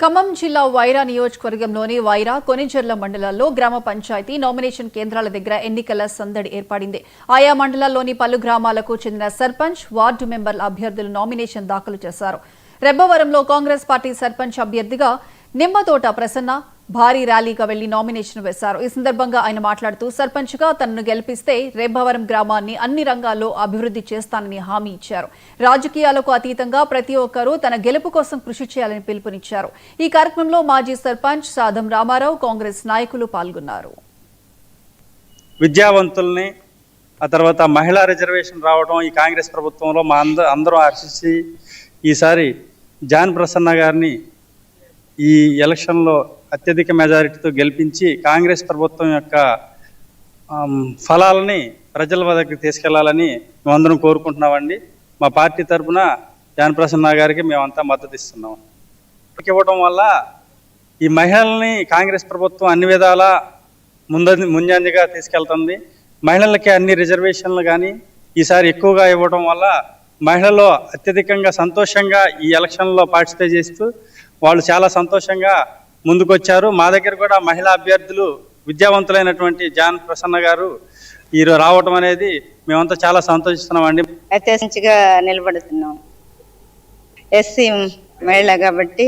ఖమ్మం జిల్లా వైరా నియోజకవర్గంలోని వైరా కొనిచెర్ల మండలాల్లో గ్రామ పంచాయతీ నామినేషన్ కేంద్రాల దగ్గర ఎన్నికల సందడి ఏర్పడింది. ఆయా మండలాల్లోని పలు గ్రామాలకు చెందిన సర్పంచ్, వార్డు మెంబర్ల అభ్యర్థులు నామినేషన్ దాఖలు చేశారు. రెబ్బవరంలో కాంగ్రెస్ పార్టీ సర్పంచ్ అభ్యర్థిగా నిమ్మతోట ప్రసన్న భారీ ర్యాలీగా వెళ్లి నామినేషన్ వేశారు. ఈ సందర్భంగా ఆయన మాట్లాడుతూ సర్పంచ్గా తనను గెలిపిస్తే రెబ్బవరం గ్రామాన్ని అన్ని రంగాల్లో అభివృద్ధి చేస్తానని హామీ ఇచ్చారు. రాజకీయాలకు అతీతంగా ప్రతి ఒక్కరూ తన గెలుపు కోసం కృషి చేయాలని పిలుపునిచ్చారు. ఈ కార్యక్రమంలో మాజీ సర్పంచ్ సాధం రామారావు, కాంగ్రెస్ నాయకులు పాల్గొన్నారు. విద్యావంతుల్ని ఆ తర్వాత మహిళా రిజర్వేషన్ రావడం ఈ కాంగ్రెస్ ప్రభుత్వంలో మా అందరం హర్షించి ఈసారి జాన్ ప్రసన్న గారిని ఈ ఎలక్షన్లో అత్యధిక మెజారిటీతో గెలిపించి కాంగ్రెస్ ప్రభుత్వం యొక్క ఫలాలని ప్రజల వద్దకు తీసుకెళ్లాలని మేమందరం కోరుకుంటున్నామండి. మా పార్టీ తరఫున జాన్ ప్రసన్న గారికి మేమంతా మద్దతు ఇస్తున్నాం. ఇవ్వడం వల్ల ఈ మహిళల్ని కాంగ్రెస్ ప్రభుత్వం అన్ని విధాలా ముందంజగా తీసుకెళ్తుంది. మహిళలకి అన్ని రిజర్వేషన్లు కానీ ఈసారి ఎక్కువగా ఇవ్వడం వల్ల మహిళలు అత్యధికంగా సంతోషంగా ఈ ఎలక్షన్లో పార్టిసిపేట్ చేస్తూ వాళ్ళు చాలా సంతోషంగా ముందుకొచ్చారు. మా దగ్గర కూడా మహిళా అభ్యర్థులు విద్యావంతులైనటువంటి జాన్ ప్రసన్న గారు రావడం అనేది మేమంతా చాలా సంతోషిస్తున్నామండి. అత్యధికంగా నిలబడుతున్నాం. ఎస్సీ మహిళ కాబట్టి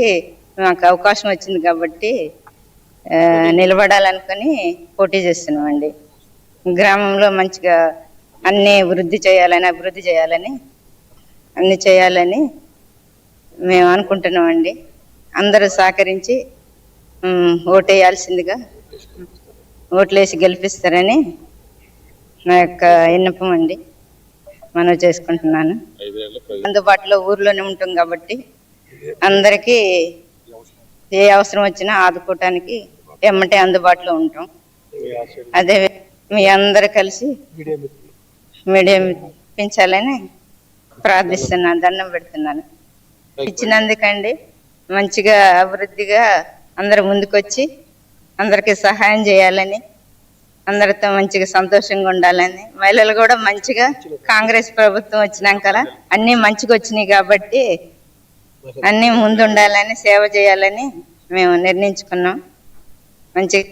మాకు అవకాశం వచ్చింది కాబట్టి నిలబడాలనుకొని పోటీ చేస్తున్నామండి. గ్రామంలో మంచిగా అన్ని అభివృద్ధి చేయాలని మేము అనుకుంటున్నామండి. అందరూ సహకరించి ఓటేయాల్సిందిగా ఓట్లేసి గెలిపిస్తారని నా యొక్క విన్నపం అండి మనం చేసుకుంటున్నాను. అందుబాటులో ఊర్లోనే ఉంటాం కాబట్టి అందరికీ ఏ అవసరం వచ్చినా ఆదుకోవటానికి ఎమ్మటే అందుబాటులో ఉంటాం. అదే మీ అందరు కలిసి మీడియం పెంచాలని ప్రార్థిస్తున్నాను, దండం పెడుతున్నాను. ఇచ్చినందుకండి మంచిగా అభివృద్ధిగా అందరు ముందుకొచ్చి అందరికీ సహాయం చేయాలని, అందరితో మంచిగా సంతోషంగా ఉండాలని, మహిళలు కూడా మంచిగా కాంగ్రెస్ ప్రభుత్వం వచ్చినాక అన్నీ మంచిగా వచ్చినాయి కాబట్టి అన్నీ ముందు ఉండాలని, సేవ చేయాలని మేము నిర్ణయించుకున్నాం. మంచిగా